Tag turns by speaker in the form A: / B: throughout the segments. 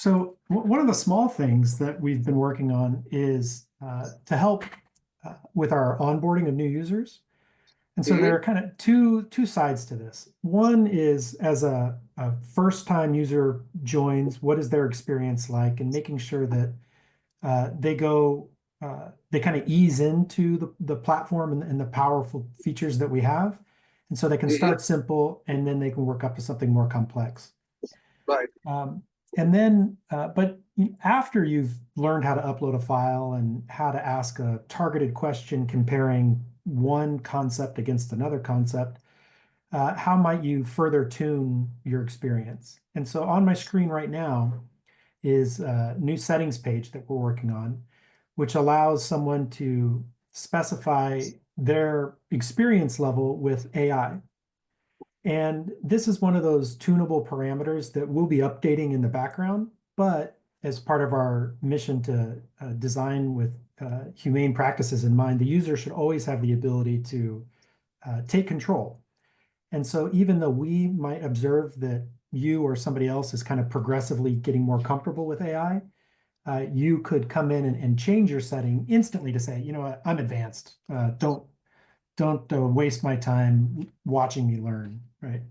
A: So one of the small things that we've been working on is to help with our onboarding of new users. And so
B: Hmm.
A: there are kind of two sides to this. One is as a first-time user joins, what is their experience like, and making sure that they kind of ease into the platform and the powerful features that we have. And so they can
B: Hmm.
A: start simple and then they can work up to something more complex.
B: Right.
A: Um, and then, but after you've learned how to upload a file and how to ask a targeted question comparing one concept against another concept, how might you further tune your experience? And so on my screen right now is a new settings page that we're working on, which allows someone to specify their experience level with AI. And this is one of those tunable parameters that we'll be updating in the background, but as part of our mission to design with humane practices in mind, the user should always have the ability to take control. And so even though we might observe that you or somebody else is kind of progressively getting more comfortable with AI, you could come in and change your setting instantly to say, you know what, I'm advanced. Don't waste my time watching me learn, right?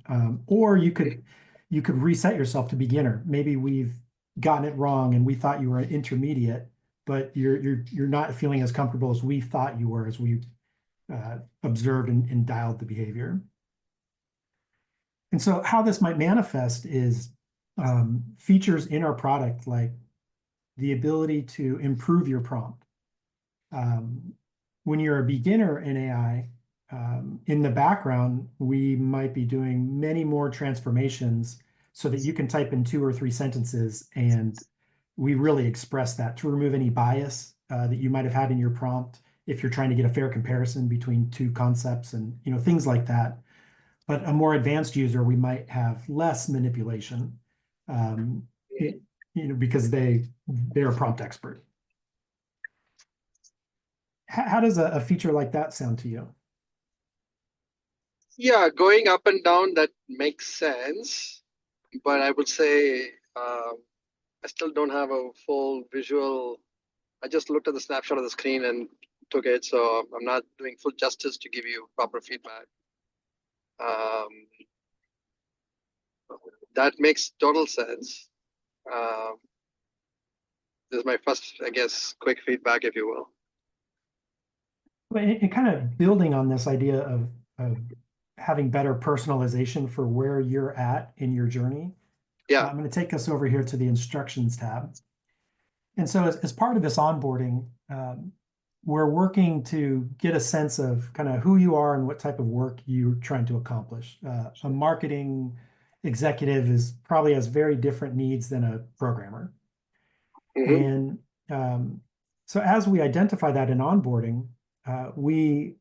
A: Or you could reset yourself to beginner. Maybe we've gotten it wrong and we thought you were an intermediate, but you're not feeling as comfortable as we thought you were as we observed and dialed the behavior. And so how this might manifest is features in our product like the ability to improve your prompt. Um, when you're a beginner in AI, in the background, we might be doing many more transformations so that you can type in 2 or 3 sentences and we really express that to remove any bias that you might have had in your prompt if you're trying to get a fair comparison between two concepts and things like that. But a more advanced user, we might have less manipulation, um, it, because they're a prompt expert. How does a feature like that sound to you?
B: Yeah, going up and down, that makes sense. But I would say I still don't have a full visual. I just looked at the snapshot of the screen and took it, so I'm not doing full justice to give you proper feedback. Um, that makes total sense. Um, this is my first, I guess, quick feedback, if you will.
A: But it kind of building on this idea of having better personalization for where you're at in your journey,
B: Yeah.
A: I'm going to take us over here to the instructions tab. And so as part of this onboarding, we're working to get a sense of kind of who you are and what type of work you're trying to accomplish. A marketing executive is probably has very different needs than a programmer.
B: Hmm.
A: And um, so as we identify that in onboarding, we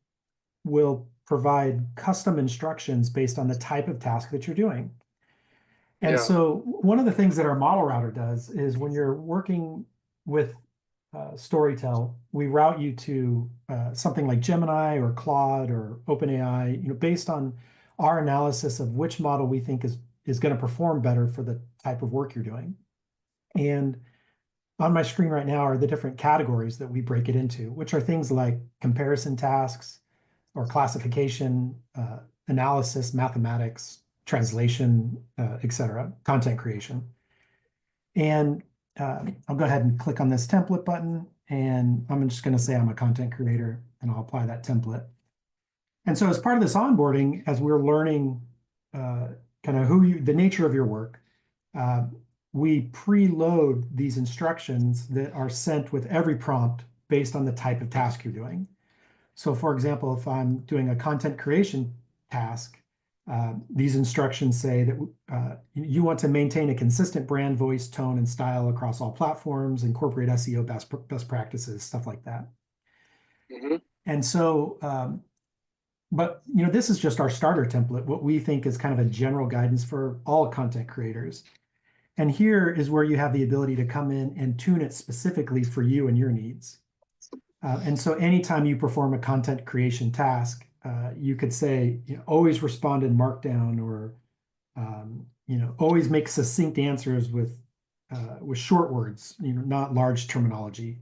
A: will provide custom instructions based on the type of task that you're doing. And
B: Yeah.
A: so one of the things that our model router does is when you're working with Storytell, we route you to something like Gemini or Claude or OpenAI, based on our analysis of which model we think is going to perform better for the type of work you're doing. And on my screen right now are the different categories that we break it into, which are things like comparison tasks or classification, analysis, mathematics, translation, etc., content creation. And I'll go ahead and click on this template button, and I'm just going to say I'm a content creator, and I'll apply that template. And so as part of this onboarding, as we're learning kind of the nature of your work, uh, we preload these instructions that are sent with every prompt based on the type of task you're doing. So for example, if I'm doing a content creation task, these instructions say that you want to maintain a consistent brand voice, tone, and style across all platforms, incorporate SEO best practices, stuff like that.
B: Hmm.
A: And so, but this is just our starter template, what we think is kind of a general guidance for all content creators. And here is where you have the ability to come in and tune it specifically for you and your needs. And so anytime you perform a content creation task, you could say, always respond in Markdown or, always make succinct answers with with short words, not large terminology,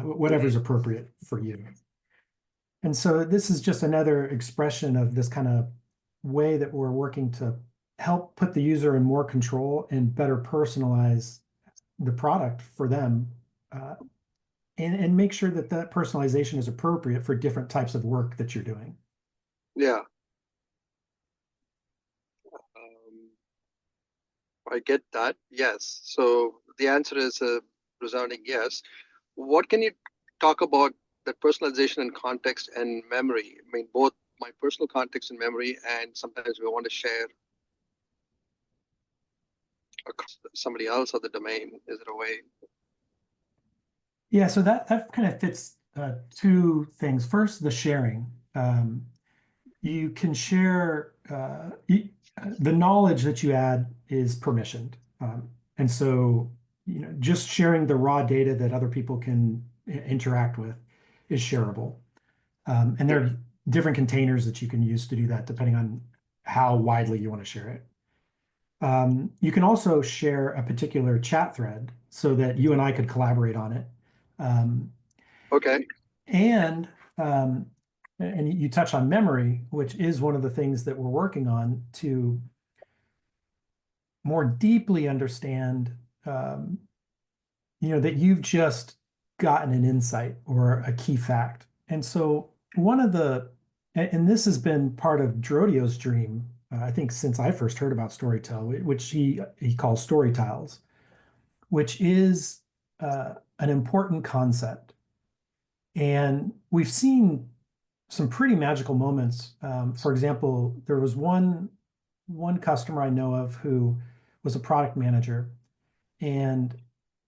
A: whatever's
B: Mhm.
A: appropriate for you. And so this is just another expression of this kind of way that we're working to help put the user in more control and better personalize the product for them, uh, and make sure that that personalization is appropriate for different types of work that you're doing.
B: Yeah. Um, I get that. Yes. So the answer is a resounding yes. What can you talk about that personalization and context and memory? I mean, both my personal context and memory, and sometimes we want to share across somebody else or the domain. Is there a way?
A: Yeah, so that kind of fits two things. First, the sharing. You can share the knowledge that you add is permissioned, and so just sharing the raw data that other people can interact with is shareable. And there
B: Yep.
A: are different containers that you can use to do that, depending on how widely you want to share it. You can also share a particular chat thread so that you and I could collaborate on it. Um,
B: Okay.
A: and um, and you touch on memory, which is one of the things that we're working on to more deeply understand, um, that you've just gotten an insight or a key fact. And so one of the, and this has been part of Drodio's dream, I think since I first heard about Storytell, which he calls story tiles, which is an important concept. And we've seen some pretty magical moments. For example, there was one customer I know of who was a product manager, and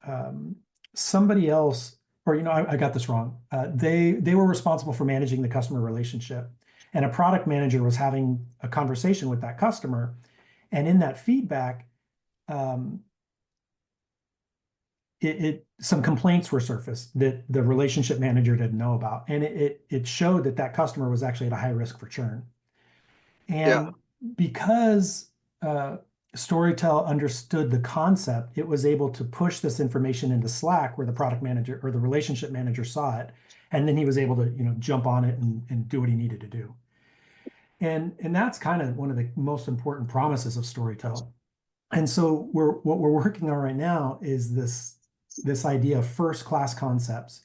A: um, somebody else, or I got this wrong. They were responsible for managing the customer relationship, and a product manager was having a conversation with that customer, and in that feedback, um, some complaints were surfaced that the relationship manager didn't know about, and it showed that that customer was actually at a high risk for churn.
B: Yeah.
A: And because Storytel understood the concept, it was able to push this information into Slack where the product manager or the relationship manager saw it. And then he was able to, jump on it and do what he needed to do. And that's kind of one of the most important promises of Storytel. And so what we're working on right now is this idea of first class concepts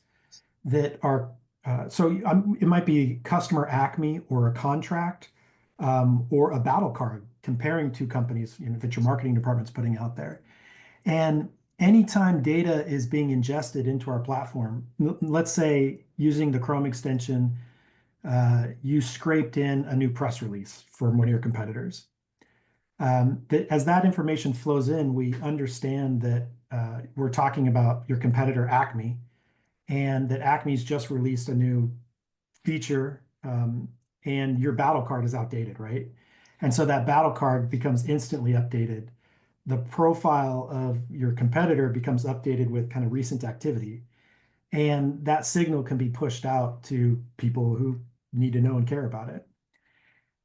A: that are it might be customer acme or a contract, or a battle card comparing two companies, that your marketing department's putting out there. And anytime data is being ingested into our platform, let's say using the Chrome extension, you scraped in a new press release from one of your competitors. That as that information flows in, we understand that we're talking about your competitor Acme, and that Acme's just released a new feature, and your battle card is outdated, right? And so that battle card becomes instantly updated. The profile of your competitor becomes updated with kind of recent activity. And that signal can be pushed out to people who need to know and care about it.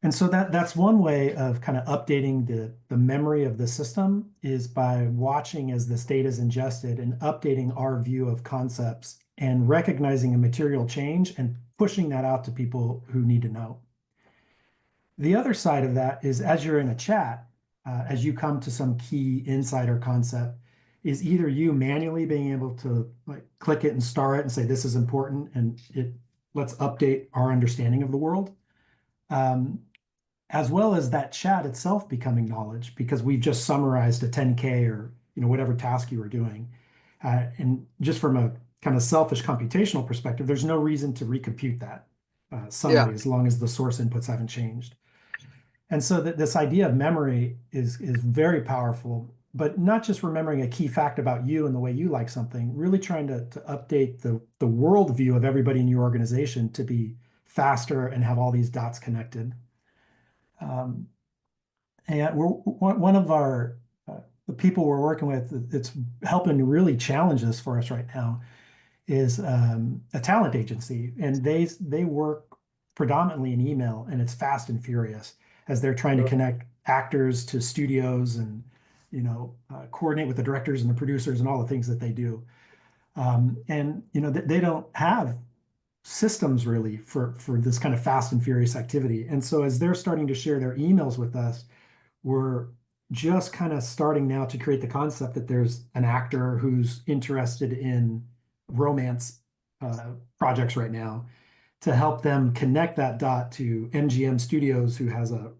A: And so that's one way of kind of updating the memory of the system is by watching as this data is ingested and updating our view of concepts and recognizing a material change and pushing that out to people who need to know. The other side of that is as you're in a chat, as you come to some key insight or concept, is either you manually being able to like click it and star it and say this is important and it let's update our understanding of the world. Um, as well as that chat itself becoming knowledge because we've just summarized a 10K or whatever task you were doing. And just from a kind of selfish computational perspective, there's no reason to recompute that
B: Yeah.
A: summary as long as the source inputs haven't changed. And so that this idea of memory is very powerful, but not just remembering a key fact about you and the way you like something, really trying to update the worldview of everybody in your organization to be faster and have all these dots connected. Um, and one of our the people we're working with that's helping really challenge this for us right now is a talent agency, and they work predominantly in email, and it's fast and furious as they're trying to connect actors to studios and coordinate with the directors and the producers and all the things that they do. And they don't have systems really for this kind of fast and furious activity. And so as they're starting to share their emails with us, we're just kind of starting now to create the concept that there's an actor who's interested in romance projects right now to help them connect that dot to MGM Studios, who has a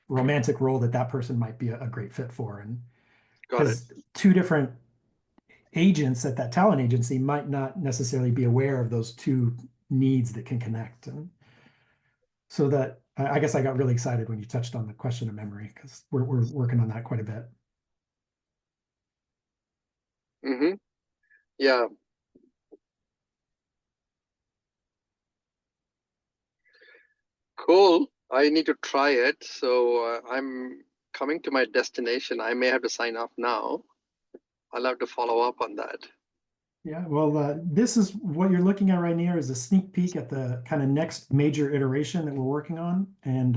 A: romantic role that person might be a great fit for. And
B: Got it.
A: because two different agents at that talent agency might not necessarily be aware of those two needs that can connect. And so that I guess I got really excited when you touched on the question of memory because we're working on that quite a bit.
B: Mm-hmm. Yeah. Cool. I need to try it. So I'm coming to my destination. I may have to sign off now. I'll have to follow up on that.
A: Yeah, well, this is what you're looking at right now is a sneak peek at the kind of next major iteration that we're working on, and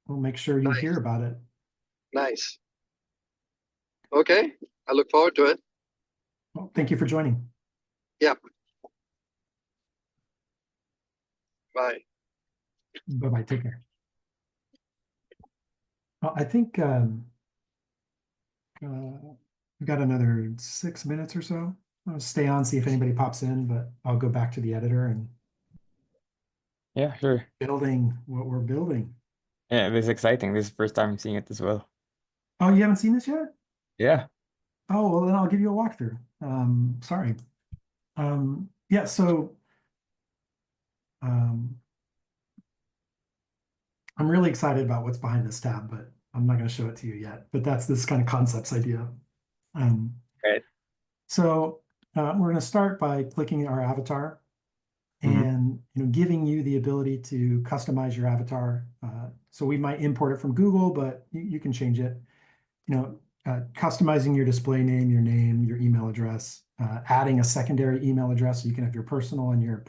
A: we'll make sure you hear
B: Nice.
A: about it.
B: Nice. Okay. I look forward to it.
A: Well, thank you for joining.
B: Yeah. Bye.
A: Bye-bye. Take care. Well, I think we got another 6 minutes or so. I'll stay on, see if anybody pops in, but I'll go back to the editor and
C: Yeah, sure.
A: building what we're building.
C: Yeah, this is exciting. This is the first time seeing it as well.
A: Oh, you haven't seen this yet?
C: Yeah.
A: Oh, well, then I'll give you a walkthrough. Sorry. Yeah, so um, I'm really excited about what's behind this tab, but I'm not going to show it to you yet. But that's this kind of concepts idea. Um,
C: Right.
A: so we're going to start by clicking our avatar
C: Mm-hmm.
A: and giving you the ability to customize your avatar. So we might import it from Google, but you can change it. Customizing your display name, your email address, adding a secondary email address so you can have your personal and your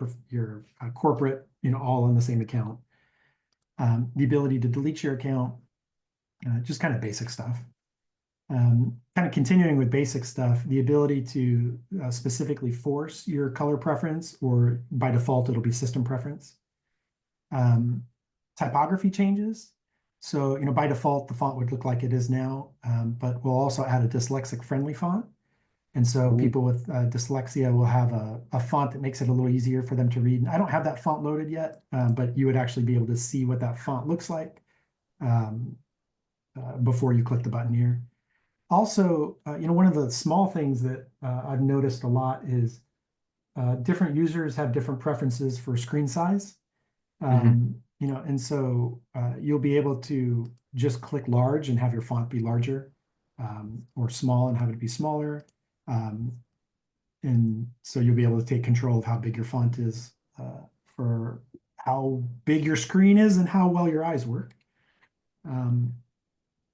A: corporate, all on the same account. The ability to delete your account, just kind of basic stuff. Kind of continuing with basic stuff, the ability to specifically force your color preference, or by default, it'll be system preference. Typography changes. So, by default, the font would look like it is now, but we'll also add a dyslexic friendly font. And so
C: Ooh.
A: people with dyslexia will have a font that makes it a little easier for them to read. And I don't have that font loaded yet, but you would actually be able to see what that font looks like before you click the button here. Also, one of the small things that I've noticed a lot is different users have different preferences for screen size. And so you'll be able to just click large and have your font be larger, or small and have it be smaller. And so you'll be able to take control of how big your font is for how big your screen is and how well your eyes work.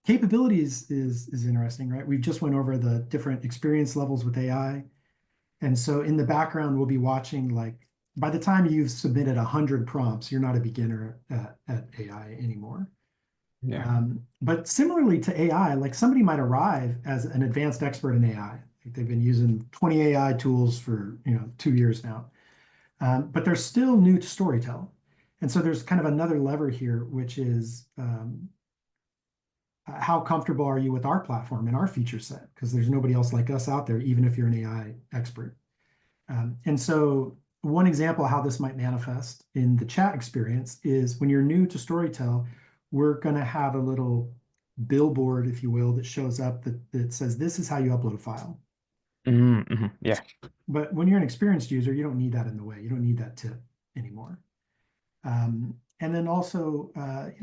A: Capabilities is interesting, right? We just went over the different experience levels with AI. And so in the background, we'll be watching, like, by the time you've submitted 100 prompts, you're not a beginner at AI anymore.
C: Yeah.
A: But similarly to AI, like somebody might arrive as an advanced expert in AI. Like they've been using 20 AI tools for 2 years now, but they're still new to Storytell. And so there's kind of another lever here, which is how comfortable are you with our platform and our feature set? Because there's nobody else like us out there, even if you're an AI expert. And so one example of how this might manifest in the chat experience is when you're new to Storytell, we're going to have a little billboard, if you will, that shows up that says, this is how you upload a file.
C: Mm-hmm. Yeah.
A: But when you're an experienced user, you don't need that in the way. You don't need that tip anymore. And then also,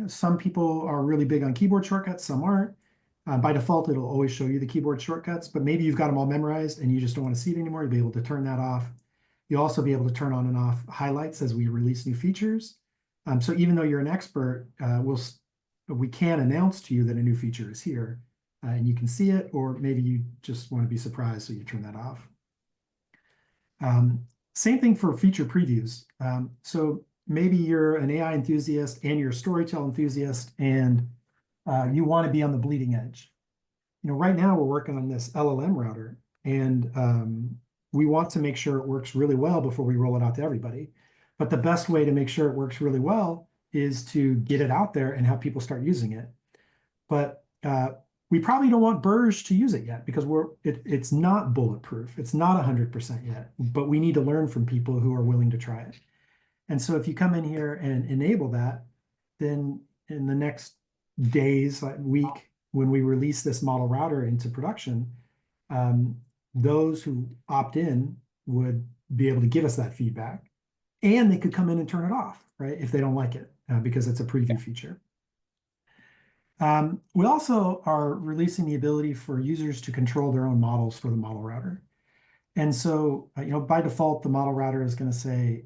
A: some people are really big on keyboard shortcuts, some aren't. By default, it'll always show you the keyboard shortcuts, but maybe you've got them all memorized and you just don't want to see it anymore. You'll be able to turn that off. You'll also be able to turn on and off highlights as we release new features. So even though you're an expert, we can announce to you that a new feature is here, and you can see it, or maybe you just want to be surprised, so you turn that off. Same thing for feature previews. So maybe you're an AI enthusiast and you're a Storytell enthusiast, and you want to be on the bleeding edge. right now we're working on this LLM router, and we want to make sure it works really well before we roll it out to everybody. But the best way to make sure it works really well is to get it out there and have people start using it. But we probably don't want Burj to use it yet because it's not bulletproof. It's not 100% yet, but we need to learn from people who are willing to try it. And so if you come in here and enable that, then in the next days, like week, when we release this model router into production, those who opt in would be able to give us that feedback, and they could come in and turn it off, right, if they don't like it, because it's a preview feature. We also are releasing the ability for users to control their own models for the model router. And so, by default, the model router is going to say,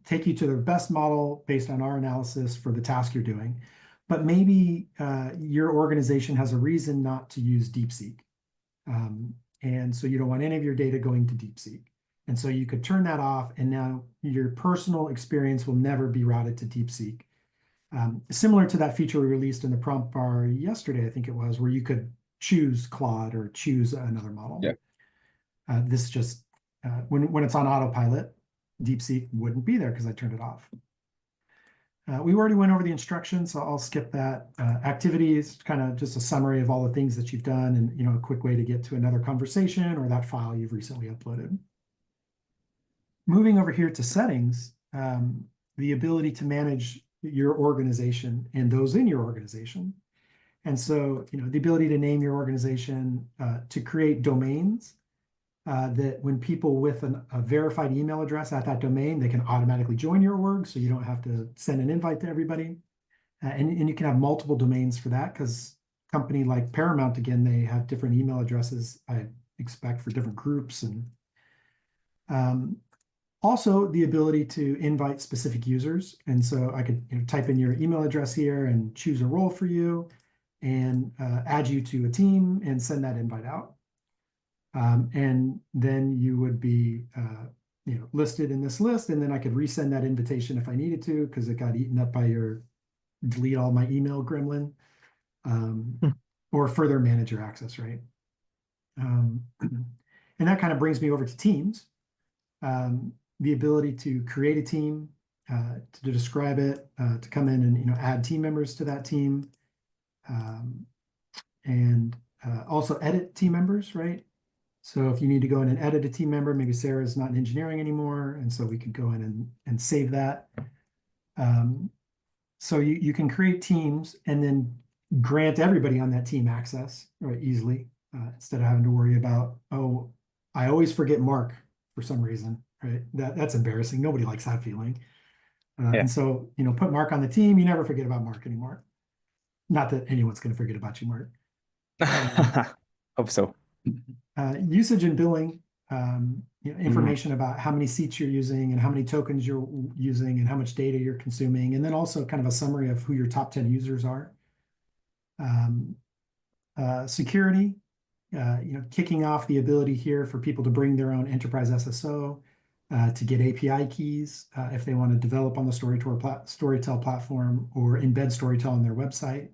A: take you to the best model based on our analysis for the task you're doing. But maybe your organization has a reason not to use DeepSeek. And so you don't want any of your data going to DeepSeek. And so you could turn that off, and now your personal experience will never be routed to DeepSeek. Similar to that feature we released in the prompt bar yesterday, I think it was, where you could choose Claude or choose another model.
C: Yeah.
A: This just, when it's on autopilot, DeepSeek wouldn't be there because I turned it off. We already went over the instructions, so I'll skip that. Activities, kind of just a summary of all the things that you've done, and a quick way to get to another conversation or that file you've recently uploaded. Moving over here to settings, the ability to manage your organization and those in your organization. And so, the ability to name your organization, to create domains, that when people with a verified email address at that domain, they can automatically join your org, so you don't have to send an invite to everybody. And you can have multiple domains for that, because company like Paramount, again, they have different email addresses, I expect, for different groups. And also the ability to invite specific users. And so I could type in your email address here and choose a role for you, and add you to a team and send that invite out. And then you would be listed in this list, and then I could resend that invitation if I needed to, because it got eaten up by your delete all my email gremlin, or further manage your access, right? And that kind of brings me over to teams. The ability to create a team, to describe it, to come in and add team members to that team, and also edit team members, right? So if you need to go in and edit a team member, maybe Sarah's not in engineering anymore, and so we could go in and save that. So you can create teams and then grant everybody on that team access, right, easily, instead of having to worry about, oh, I always forget Mark for some reason, right? That's embarrassing. Nobody likes that feeling. And so, put Mark on the team. You never forget about Mark anymore. Not that anyone's going to forget about you, Mark.
C: Hope so.
A: Usage and billing, information about how many seats you're using and how many tokens you're using and how much data you're consuming, and then also kind of a summary of who your top 10 users are. Security, kicking off the ability here for people to bring their own enterprise SSO, to get API keys if they want to develop on the Storytell platform or embed Storytell on their website.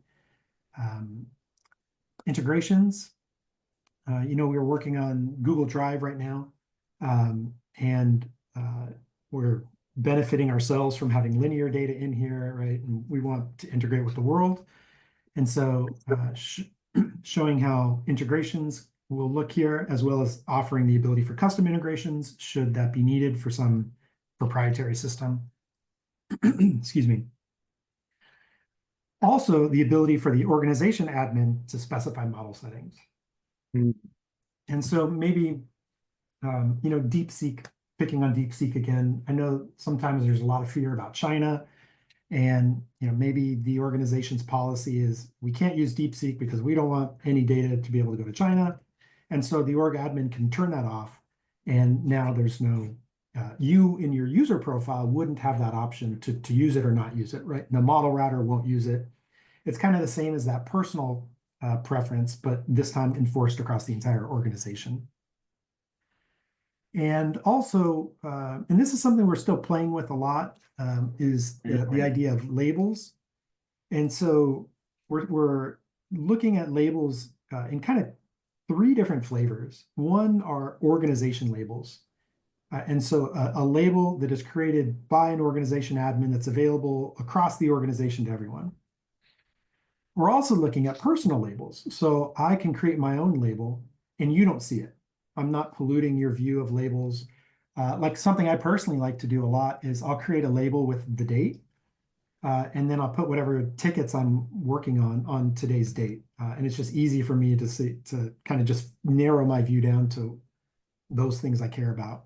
A: Integrations. We're working on Google Drive right now, and we're benefiting ourselves from having linear data in here, right? And we want to integrate with the world. And so showing how integrations will look here, as well as offering the ability for custom integrations, should that be needed for some proprietary system. Excuse me. Also, the ability for the organization admin to specify model settings. And so maybe, DeepSeek, picking on DeepSeek again, I know sometimes there's a lot of fear about China, and maybe the organization's policy is we can't use DeepSeek because we don't want any data to be able to go to China. And so the org admin can turn that off, and now there's no, you in your user profile wouldn't have that option to use it or not use it, right? And the model router won't use it. It's kind of the same as that personal preference, but this time enforced across the entire organization. And also, and this is something we're still playing with a lot, is the idea of labels. And so we're looking at labels in kind of three different flavors. One are organization labels. And so a label that is created by an organization admin that's available across the organization to everyone. We're also looking at personal labels. So I can create my own label and you don't see it. I'm not polluting your view of labels. Like something I personally like to do a lot is I'll create a label with the date, and then I'll put whatever tickets I'm working on today's date. And it's just easy for me to see, to kind of just narrow my view down to those things I care about.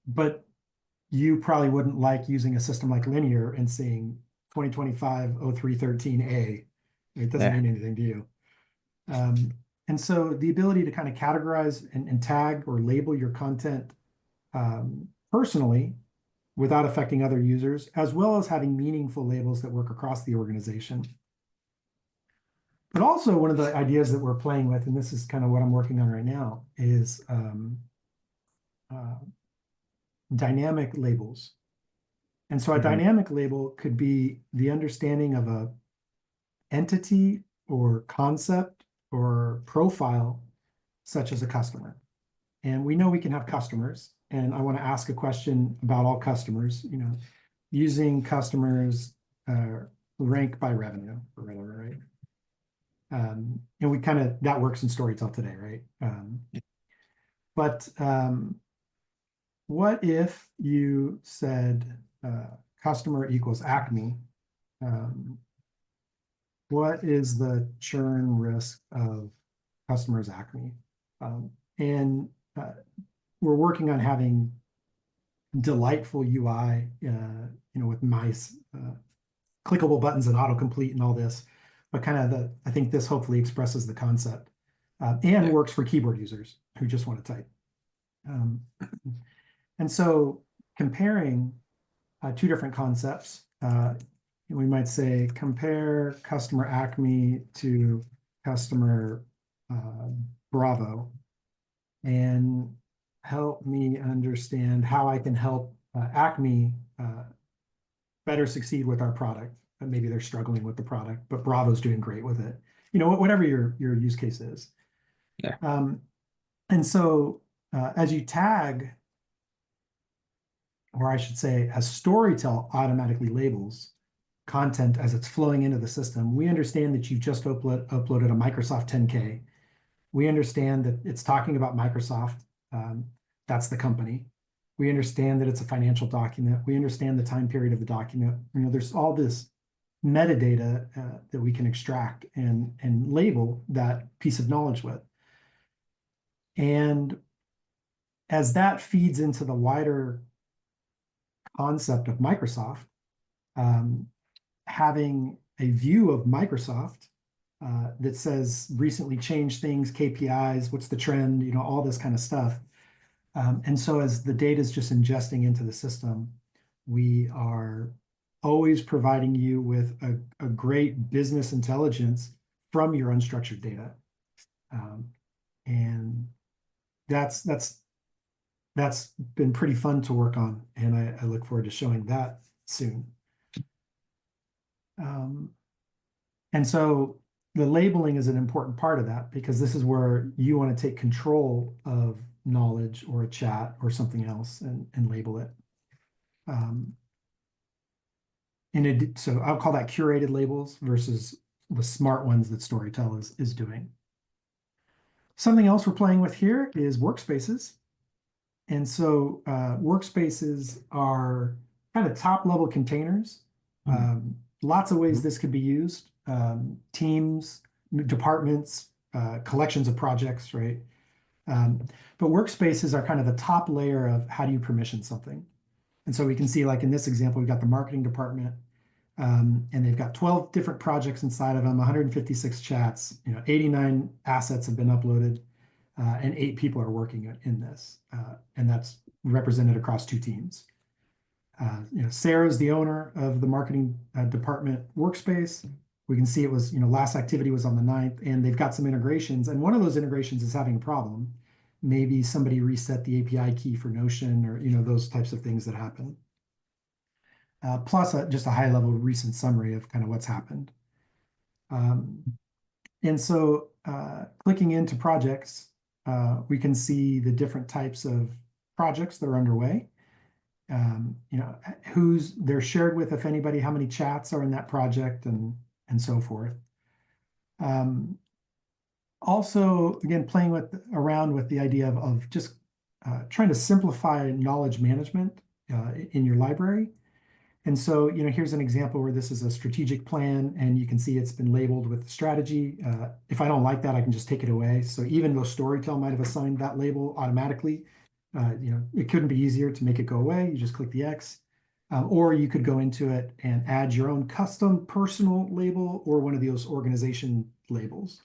A: But you probably wouldn't like using a system like Linear and seeing 2025-0313A. It doesn't
C: Yeah.
A: mean anything to you. And so the ability to kind of categorize and tag or label your content personally without affecting other users, as well as having meaningful labels that work across the organization. But also one of the ideas that we're playing with, and this is kind of what I'm working on right now, is dynamic labels. And so a dynamic label could be the understanding of a entity or concept or profile, such as a customer. And we know we can have customers, and I want to ask a question about all customers, using customers rank by revenue or whatever, right? And we kind of, that works in Storytell today, right? But what if you said customer equals Acme? What is the churn risk of customers Acme? And we're working on having delightful UI, with nice clickable buttons and autocomplete and all this. But kind of I think this hopefully expresses the concept and works for keyboard users who just want to type. And so comparing two different concepts, we might say compare customer Acme to customer Bravo, and help me understand how I can help Acme better succeed with our product. Maybe they're struggling with the product, but Bravo's doing great with it. Whatever your use case is.
C: Yeah.
A: And so as you tag, or I should say, as Storytell automatically labels content as it's flowing into the system, we understand that you've just uploaded a Microsoft 10K. We understand that it's talking about Microsoft. That's the company. We understand that it's a financial document. We understand the time period of the document. There's all this metadata that we can extract and label that piece of knowledge with. And as that feeds into the wider concept of Microsoft, having a view of Microsoft that says recently changed things, KPIs, what's the trend, all this kind of stuff. And so as the data is just ingesting into the system, we are always providing you with a great business intelligence from your unstructured data. And that's been pretty fun to work on, and I look forward to showing that soon. And so the labeling is an important part of that, because this is where you want to take control of knowledge or a chat or something else and label it. So I'll call that curated labels versus the smart ones that Storytell is doing. Something else we're playing with here is workspaces. And so workspaces are kind of top-level containers. Lots of ways this could be used. Teams, departments, collections of projects, right? But workspaces are kind of the top layer of how do you permission something. And so we can see, like in this example, we've got the marketing department, and they've got 12 different projects inside of them, 156 chats, 89 assets have been uploaded, and 8 people are working in this. And that's represented across 2 teams. Sarah's the owner of the marketing department workspace. We can see it was, last activity was on the 9th, and they've got some integrations. And one of those integrations is having a problem. Maybe somebody reset the API key for Notion, or, those types of things that happen. Plus just a high level recent summary of kind of what's happened. And so clicking into projects, we can see the different types of projects that are underway. You know, who's they're shared with, if anybody, how many chats are in that project, and so forth. Also, again, playing around with the idea of just trying to simplify knowledge management in your library. And so, you know, here's an example where this is a strategic plan, and you can see it's been labeled with strategy. If I don't like that, I can just take it away. So even though Storytel might have assigned that label automatically, you know, it couldn't be easier to make it go away. You just click the X. Or you could go into it and add your own custom personal label or one of those organization labels.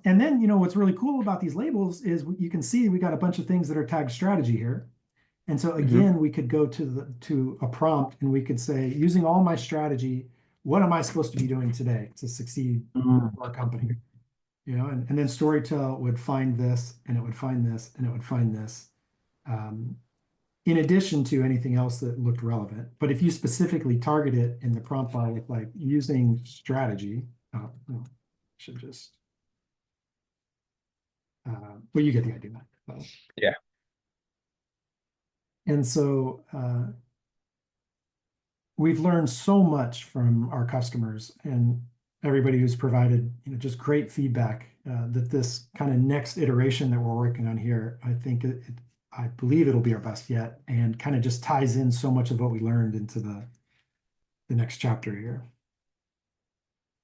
A: And then, you know, what's really cool about these labels is you can see we got a bunch of things that are tagged strategy here. And so again, we could go to a prompt and we could say, using all my strategy, what am I supposed to be doing today to succeed for our company? You know, and then Storytel would find this, and it would find this, and it would find this, in addition to anything else that looked relevant. But if you specifically target it in the prompt bar with like using strategy, no, should just, well, you get the idea.
C: Yeah.
A: And so we've learned so much from our customers and everybody who's provided, you know, just great feedback that this kind of next iteration that we're working on here, I think I believe it'll be our best yet, and kind of just ties in so much of what we learned into the next chapter here.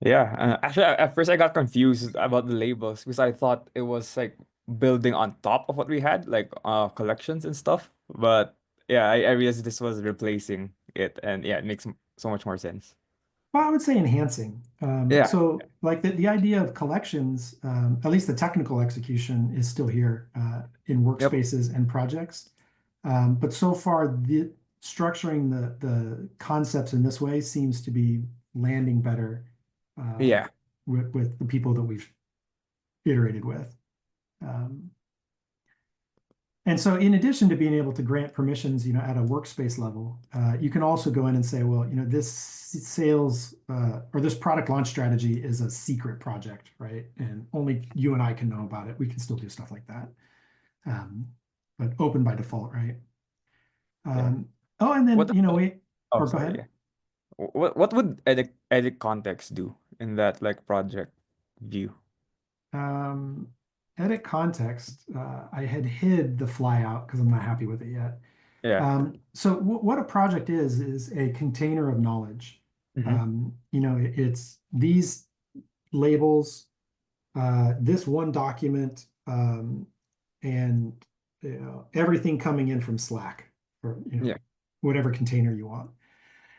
C: Yeah, actually, at first I got confused about the labels because I thought it was like building on top of what we had, like collections and stuff. But yeah, I realized this was replacing it, and yeah, it makes so much more sense.
A: Well, I would say enhancing.
C: Yeah.
A: So like the idea of collections, at least the technical execution is still here in
C: Yep.
A: workspaces and projects. But so far, the structuring the concepts in this way seems to be landing better
C: Yeah.
A: with the people that we've iterated with. And so in addition to being able to grant permissions, you know, at a workspace level, you can also go in and say, well, you know, this sales or this product launch strategy is a secret project, right? And only you and I can know about it. We can still do stuff like that. But open by default, right?
C: Yeah.
A: Oh, and then,
C: What?
A: you know,
C: Oh,
A: or go
C: sorry.
A: ahead.
C: Yeah. What would edit context do in that like project view?
A: Um, Edit context. I had hid the flyout because I'm not happy with it yet.
C: Yeah.
A: So what a project is a container of knowledge.
C: Hmm.
A: You know, it's these labels, this one document, and you know, everything coming in from Slack or you know
C: Yeah.
A: whatever container you want.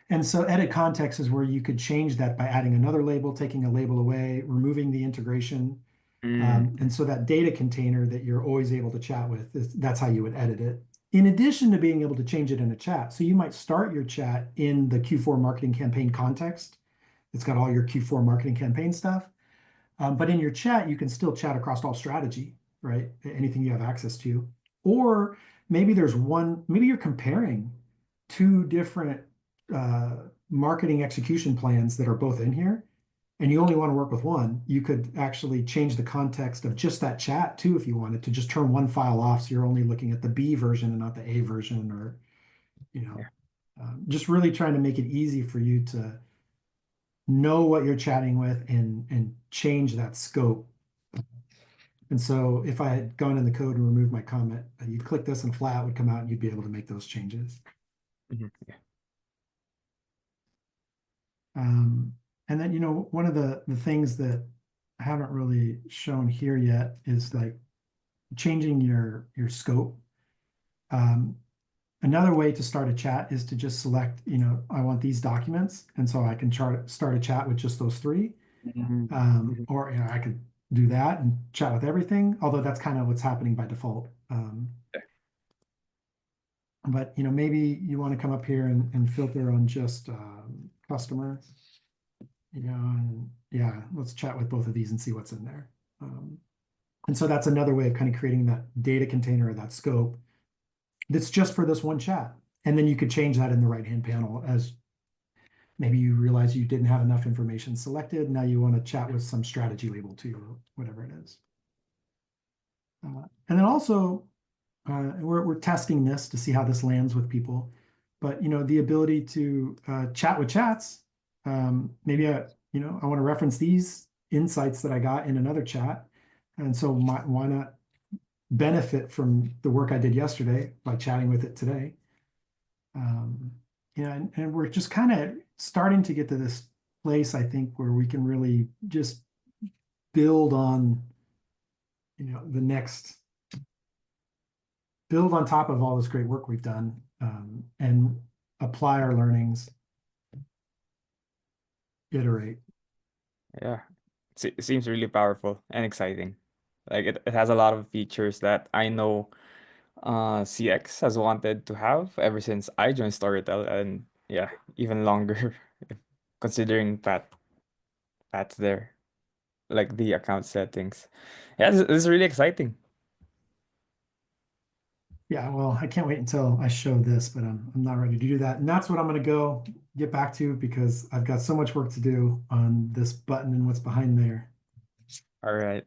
A: And so edit context is where you could change that by adding another label, taking a label away, removing the integration.
C: Mm.
A: And so that data container that you're always able to chat with, that's how you would edit it. In addition to being able to change it in a chat. So you might start your chat in the Q4 marketing campaign context. It's got all your Q4 marketing campaign stuff. But in your chat, you can still chat across all strategy, right? Anything you have access to. Or maybe maybe you're comparing two different marketing execution plans that are both in here, and you only want to work with one. You could actually change the context of just that chat too, if you wanted to just turn one file off. So you're only looking at the B version and not the A version, or, you know,
C: Yeah.
A: just really trying to make it easy for you to know what you're chatting with and change that scope. And so if I had gone in the code and removed my comment, you'd click this and flat would come out and you'd be able to make those changes.
C: Yeah.
A: Um, and then, you know, one of the things that I haven't really shown here yet is like changing your scope. Another way to start a chat is to just select, you know, I want these documents. And so I can start a chat with just those three.
C: Mhm. Mhm.
A: Or you know, I could do that and chat with everything, although that's kind of what's happening by default.
C: Yeah.
A: But you know, maybe you want to come up here and filter on just customer, you know, and yeah, let's chat with both of these and see what's in there. And so that's another way of kind of creating that data container or that scope that's just for this one chat. And then you could change that in the right-hand panel maybe you realize you didn't have enough information selected. Now you want to chat with some strategy label too, or whatever it is. And then also, we're testing this to see how this lands with people. But the ability to chat with chats. Maybe I want to reference these insights that I got in another chat, and so why not benefit from the work I did yesterday by chatting with it today? Yeah, and we're just kind of starting to get to this place, I think, where we can really just build on, the next, build on top of all this great work we've done, and apply our learnings, iterate.
C: Yeah, it seems really powerful and exciting. Like it has a lot of features that I know CX has wanted to have ever since I joined Storytel, and yeah, even longer if considering Pat's there, like the account settings. Yeah, this is really exciting.
A: Yeah, well, I can't wait until I show this, but I'm not ready to do that. And that's what I'm going to go get back to because I've got so much work to do on this button and what's behind there.
C: All right.